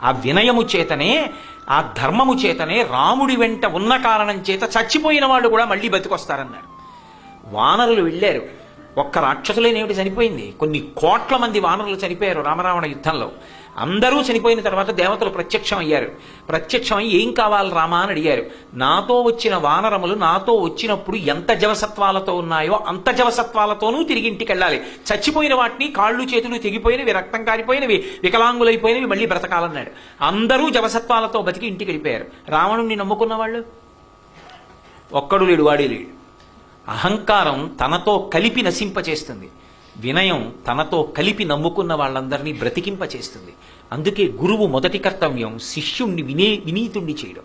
ఆ వినయము చేతనే, ఆ ధర్మము చేతనే రాముడి వెంట ఉన్న కారణం చేత చచ్చిపోయిన వాళ్ళు కూడా మళ్ళీ బతికొస్తారన్నాడు. వానరులు వెళ్ళారు, ఒక్క రాక్షసులేనేమిటి చనిపోయింది, కొన్ని కోట్ల మంది వానరులు చనిపోయారు రామరావణ యుద్ధంలో. అందరూ చనిపోయిన తర్వాత దేవతలు ప్రత్యక్షం అయ్యారు. ప్రత్యక్షమై ఏం కావాలి రామా అని అడిగారు. నాతో వచ్చిన వానరములు నాతో వచ్చినప్పుడు ఎంత జవసత్వాలతో ఉన్నాయో అంత జవసత్వాలతోనూ తిరిగి ఇంటికి వెళ్ళాలి. చచ్చిపోయిన వాటిని కాళ్ళు చేతులు తెగిపోయినవి, రక్తం కారిపోయినవి, వికలాంగులైపోయినవి మళ్ళీ బ్రతకాలన్నాడు. అందరూ జవసత్వాలతో బతికి ఇంటికి వెళ్ళిపోయారు. రావణుణ్ణి నమ్ముకున్న వాళ్ళు ఒక్కడు లేడు, వాడే లేడు. అహంకారం తనతో కలిపి నశింపచేస్తుంది, వినయం తనతో కలిపి నమ్ముకున్న వాళ్ళందరినీ బ్రతికింపచేస్తుంది. అందుకే గురువు మొదటి కర్తవ్యం శిష్యుణ్ణి వినీతుణ్ణి చేయడం.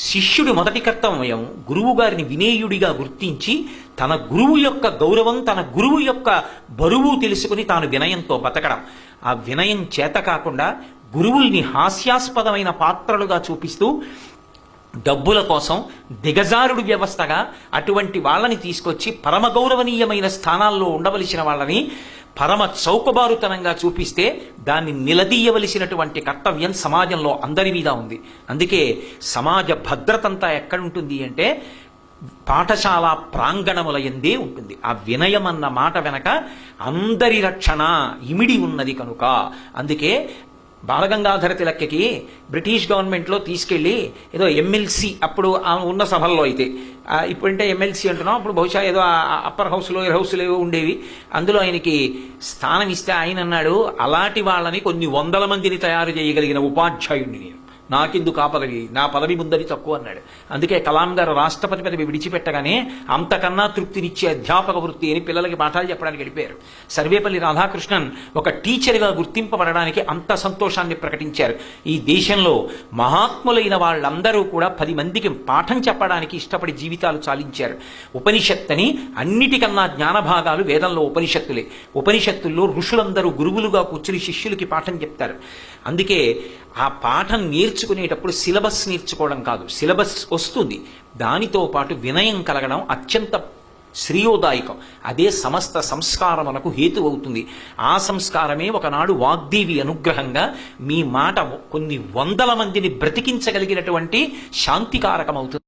శిష్యుడి మొదటి కర్తవ్యం గురువు గారిని వినేయుడిగా గుర్తించి తన గురువు యొక్క గౌరవం, తన గురువు యొక్క బరువు తెలుసుకుని తాను వినయంతో బతకడం. ఆ వినయం చేత కాకుండా గురువుల్ని హాస్యాస్పదమైన పాత్రలుగా చూపిస్తూ డబ్బుల కోసం దిగజారుడు వ్యవస్థగా అటువంటి వాళ్ళని తీసుకొచ్చి పరమ గౌరవనీయమైన స్థానాల్లో ఉండవలసిన వాళ్ళని పరమ చౌకబారుతనంగా చూపిస్తే దాన్ని నిలదీయవలసినటువంటి కర్తవ్యం సమాజంలో అందరి మీద ఉంది. అందుకే సమాజ భద్రతంతా ఎక్కడుంటుంది అంటే పాఠశాల ప్రాంగణముల యందే ఉంటుంది. ఆ వినయం అన్న మాట వెనక అందరి రక్షణ ఇమిడి ఉన్నది కనుక. అందుకే బాలగంగాధర తిలక్కి బ్రిటిష్ గవర్నమెంట్లో తీసుకెళ్ళి ఏదో ఎమ్మెల్సీ, అప్పుడు ఉన్న సభల్లో అయితే, ఇప్పుడంటే ఎమ్మెల్సీ అంటున్నాం, అప్పుడు బహుశా ఏదో అప్పర్ హౌస్, లోయర్ హౌస్లు ఏవో ఉండేవి, అందులో ఆయనకి స్థానం ఇస్తే ఆయన అన్నాడు, అలాంటి వాళ్ళని కొన్ని వందల మందిని తయారు చేయగలిగిన ఉపాధ్యాయుడిని నేను, నాకెందుకు ఆ పదవి, నా పదవి ముందరి తక్కువ అన్నాడు. అందుకే కలాం గారు రాష్ట్రపతి పదవి విడిచిపెట్టగానే అంతకన్నా తృప్తినిచ్చే అధ్యాపక వృత్తి అని పిల్లలకి పాఠాలు చెప్పడానికి వెళ్ళిపోయారు. సర్వేపల్లి రాధాకృష్ణన్ ఒక టీచర్గా గుర్తింపబడడానికి అంత సంతోషాన్ని ప్రకటించారు. ఈ దేశంలో మహాత్ములైన వాళ్ళందరూ కూడా 10 మందికి పాఠం చెప్పడానికి ఇష్టపడి జీవితాలు చాలించారు. ఉపనిషత్తని అన్నిటికన్నా జ్ఞానభాగాలు వేదంలో ఉపనిషత్తులే. ఉపనిషత్తుల్లో ఋషులందరూ గురువులుగా కూర్చుని శిష్యులకి పాఠం చెప్తారు. అందుకే ఆ పాఠం నేర్చుకునేటప్పుడు సిలబస్ నేర్చుకోవడం కాదు, సిలబస్ వస్తుంది, దానితో పాటు వినయం కలగడం అత్యంత శ్రేయోదాయకం. అదే సమస్త సంస్కారమునకు హేతు అవుతుంది. ఆ సంస్కారమే ఒకనాడు వాగ్దేవి అనుగ్రహంగా మీ మాట కొన్ని వందల మందిని బ్రతికించగలిగినటువంటి శాంతికారకం అవుతుంది.